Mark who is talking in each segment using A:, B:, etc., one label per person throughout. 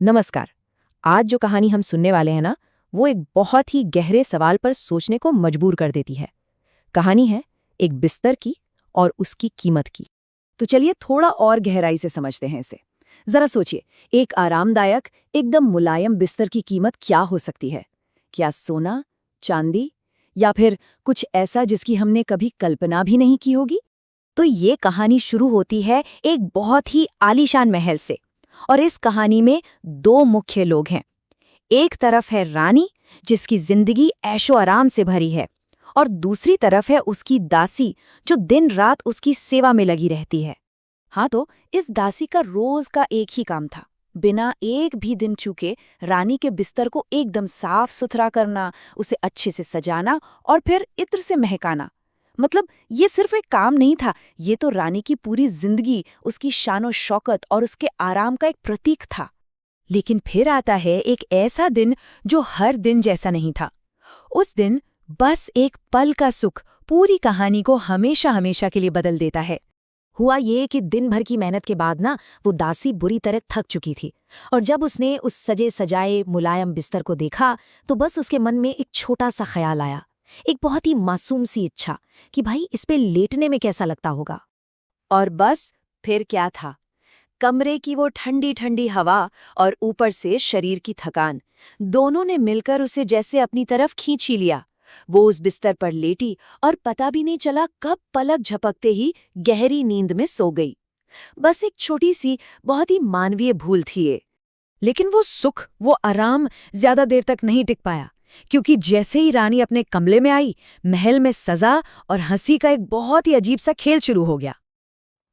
A: नमस्कार। आज जो कहानी हम सुनने वाले हैं ना, वो एक बहुत ही गहरे सवाल पर सोचने को मजबूर कर देती है। कहानी है एक बिस्तर की और उसकी कीमत की। तो चलिए थोड़ा और गहराई से समझते हैं इसे। जरा सोचिए, एक आरामदायक, एकदम मुलायम बिस्तर की कीमत क्या हो सकती है? क्या सोना, चांदी, या फिर कुछ ऐसा जिसकी हमने कभी कल्पना भी नहीं की होगी? तो ये कहानी शुरू होती है एक बहुत ही आलीशान महल से। और इस कहानी में दो मुख्य लोग हैं। एक तरफ है रानी, जिसकी जिंदगी ऐशो आराम से भरी है, और दूसरी तरफ है उसकी दासी, जो दिन रात उसकी सेवा में लगी रहती है। हाँ, तो इस दासी का रोज का एक ही काम था, बिना एक भी दिन चूके रानी के बिस्तर को एकदम साफ सुथरा करना, उसे अच्छे से सजाना और फिर इत्र से महकाना। मतलब ये सिर्फ एक काम नहीं था, ये तो रानी की पूरी जिंदगी, उसकी शानो शौकत और उसके आराम का एक प्रतीक था। लेकिन फिर आता है एक ऐसा दिन जो हर दिन जैसा नहीं था। उस दिन बस एक पल का सुख पूरी कहानी को हमेशा हमेशा के लिए बदल देता है। हुआ ये कि दिन भर की मेहनत के बाद ना, वो दासी बुरी तरह थक चुकी थी। और जब उसने उस सजे सजाए मुलायम बिस्तर को देखा, तो बस उसके मन में एक छोटा सा ख्याल आया, एक बहुत ही मासूम सी इच्छा कि भाई इस पे लेटने में कैसा लगता होगा। और बस फिर क्या था, कमरे की वो ठंडी ठंडी हवा और ऊपर से शरीर की थकान, दोनों ने मिलकर उसे जैसे अपनी तरफ खींच ही लिया। वो उस बिस्तर पर लेटी और पता भी नहीं चला कब पलक झपकते ही गहरी नींद में सो गई। बस एक छोटी सी, बहुत ही मानवीय भूल थी ये। लेकिन वो सुख, वो आराम ज्यादा देर तक नहीं टिक पाया, क्योंकि जैसे ही रानी अपने कमरे में आई, महल में सजा और हंसी का एक बहुत ही अजीब सा खेल शुरू हो गया।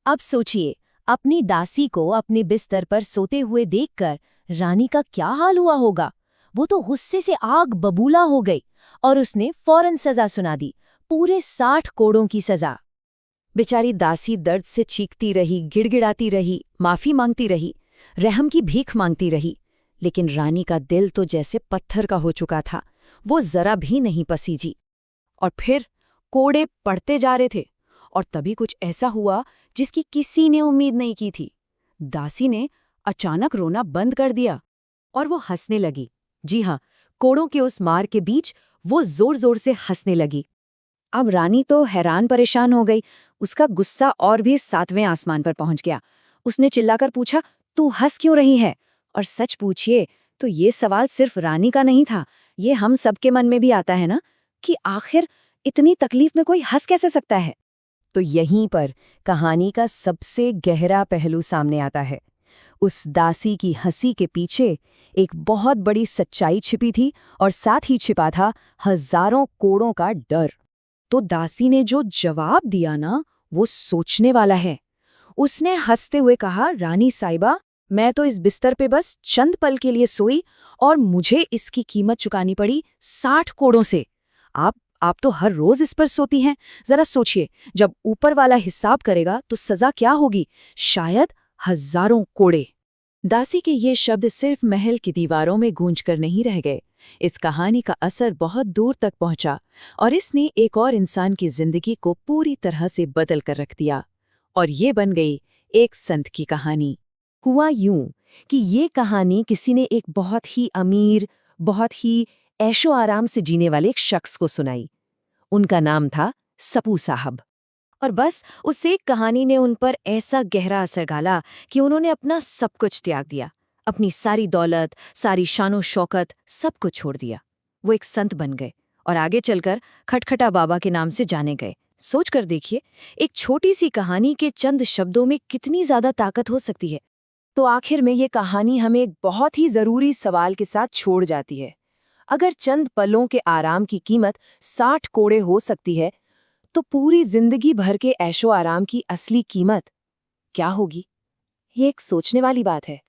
A: अब सोचिए, अपनी दासी को अपने बिस्तर पर सोते हुए देखकर रानी का क्या हाल हुआ होगा। वो तो गुस्से से आग बबूला हो गई और उसने फौरन सजा सुना दी, पूरे 60 कोड़ों की सजा। बेचारी दासी दर्द से चीखती रही, गिड़गिड़ाती रही, माफी मांगती रही, रहम की भीख मांगती रही। लेकिन रानी का दिल तो जैसे पत्थर का हो चुका था, वो जरा भी नहीं पसीजी। और फिर कोड़े पड़ते जा रहे थे, और तभी कुछ ऐसा हुआ जिसकी किसी ने उम्मीद नहीं की थी। दासी ने अचानक रोना बंद कर दिया और वो हंसने लगी। जी हाँ, कोड़ों के उस मार के बीच वो जोर जोर से हंसने लगी। अब रानी तो हैरान परेशान हो गई। उसका गुस्सा और भी 7वें आसमान पर पहुंच गया। उसने चिल्लाकर पूछा, तू हंस क्यों रही है? और सच पूछिए तो ये सवाल सिर्फ रानी का नहीं था, ये हम सबके मन में भी आता है ना, कि आखिर इतनी तकलीफ में कोई हंस कैसे सकता है। तो यहीं पर कहानी का सबसे गहरा पहलू सामने आता है। उस दासी की हंसी के पीछे एक बहुत बड़ी सच्चाई छिपी थी, और साथ ही छिपा था हजारों कोड़ों का डर। तो दासी ने जो जवाब दिया ना, वो सोचने वाला है। उसने हंसते हुए कहा, रानी साहिबा, मैं तो इस बिस्तर पे बस चंद पल के लिए सोई, और मुझे इसकी कीमत चुकानी पड़ी 60 कोड़ों से। आप तो हर रोज इस पर सोती हैं। जरा सोचिए, जब ऊपर वाला हिसाब करेगा तो सजा क्या होगी? शायद हजारों कोड़े। दासी के ये शब्द सिर्फ महल की दीवारों में गूंज कर नहीं रह गए। इस कहानी का असर बहुत दूर तक पहुंचा, और इसने एक और इंसान की जिंदगी को पूरी तरह से बदल कर रख दिया। और ये बन गई एक संत की कहानी। हुआ यूं कि ये कहानी किसी ने एक बहुत ही अमीर, बहुत ही ऐशो आराम से जीने वाले एक शख्स को सुनाई। उनका नाम था सपू साहब। और बस उस एक कहानी ने उन पर ऐसा गहरा असर डाला कि उन्होंने अपना सब कुछ त्याग दिया, अपनी सारी दौलत, सारी शानो शौकत, सब कुछ छोड़ दिया। वो एक संत बन गए और आगे चलकर खटखटा बाबा के नाम से जाने गए। सोच कर देखिए, एक छोटी सी कहानी के चंद शब्दों में कितनी ज्यादा ताकत हो सकती है। तो आखिर में ये कहानी हमें एक बहुत ही जरूरी सवाल के साथ छोड़ जाती है। अगर चंद पलों के आराम की कीमत 60 कोड़े हो सकती है, तो पूरी जिंदगी भर के ऐशो आराम की असली कीमत क्या होगी? ये एक सोचने वाली बात है।